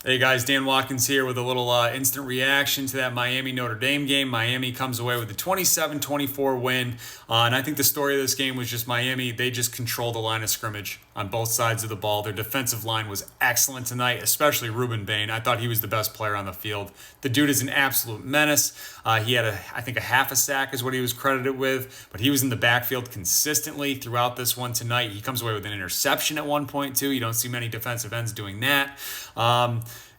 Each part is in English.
Hey guys, Dan Watkins here with a little instant reaction to that Miami-Notre Dame game. Miami comes away with a 27-24 win. And I think the story of this game was just Miami. They just controlled the line of scrimmage on both sides of the ball. Their defensive line was excellent tonight, especially Ruben Bain. I thought he was the best player on the field. The dude is an absolute menace. He had, I think, a half a sack is what he was credited with. But he was in the backfield consistently throughout this one tonight. He comes away with an interception at one point, too. You don't see many defensive ends doing that.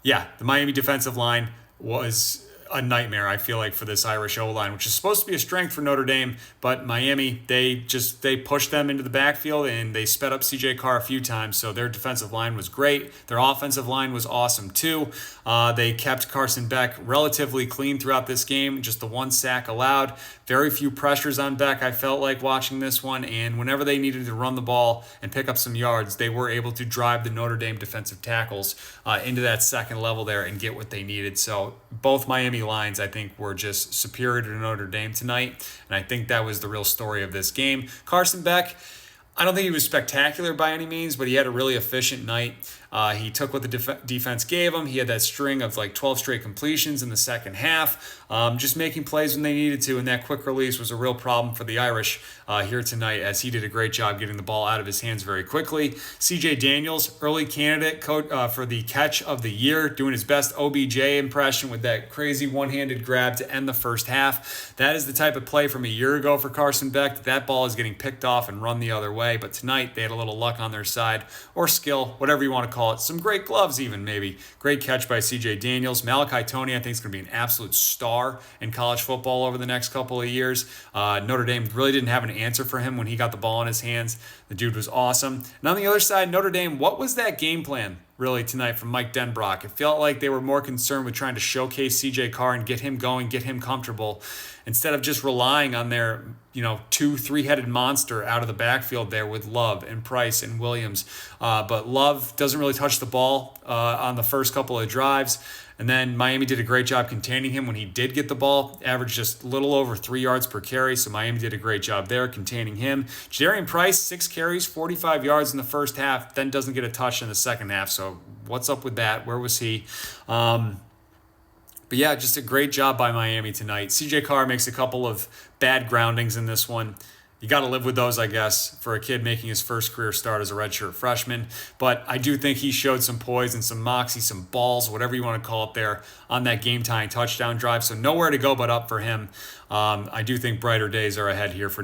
Yeah, the Miami defensive line was a nightmare, I feel like, for this Irish O-line, which is supposed to be a strength for Notre Dame, but Miami, they pushed them into the backfield and they sped up C.J. Carr a few times, so their defensive line was great. Their offensive line was awesome, too. They kept Carson Beck relatively clean throughout this game, just the one sack allowed. Very few pressures on Beck, I felt like, watching this one, and whenever they needed to run the ball and pick up some yards, they were able to drive the Notre Dame defensive tackles into that second level there and get what they needed. So both Miami lines, I think, were just superior to Notre Dame tonight, and I think that was the real story of this game. Carson Beck, I don't think he was spectacular by any means, but he had a really efficient night. He took what the defense gave him. He had that string of like 12 straight completions in the second half, just making plays when they needed to, and that quick release was a real problem for the Irish here tonight, as he did a great job getting the ball out of his hands very quickly. C.J. Daniels, early candidate for the catch of the year, doing his best OBJ impression with that crazy one-handed grab to end the first half. That is the type of play from a year ago for Carson Beck. That ball is getting picked off and run the other way, but tonight they had a little luck on their side, or skill, whatever you want to call it. Some great gloves even, maybe. Great catch by C.J. Daniels. Malachi Toney, I think, is going to be an absolute star in college football over the next couple of years. Notre Dame really didn't have an answer for him when he got the ball in his hands. The dude was awesome. And on the other side, Notre Dame, what was that game plan really tonight from Mike Denbrock? It felt like they were more concerned with trying to showcase C.J. Carr and get him going, get him comfortable, instead of just relying on their, 2-3-headed monster out of the backfield there with Love and Price and Williams. But Love doesn't really touch the ball on the first couple of drives. And then Miami did a great job containing him when he did get the ball, averaged just a little over 3 yards per carry. So Miami did a great job there containing him. Jadarian Price, 6 carries, 45 yards in the first half, then doesn't get a touch in the second half. So what's up with that? Where was he? But yeah, just a great job by Miami tonight. C.J. Carr makes a couple of bad groundings in this one. You got to live with those, I guess, for a kid making his first career start as a redshirt freshman. But I do think he showed some poise and some moxie, some balls, whatever you want to call it there, on that game-tying touchdown drive. So nowhere to go but up for him. I do think brighter days are ahead here for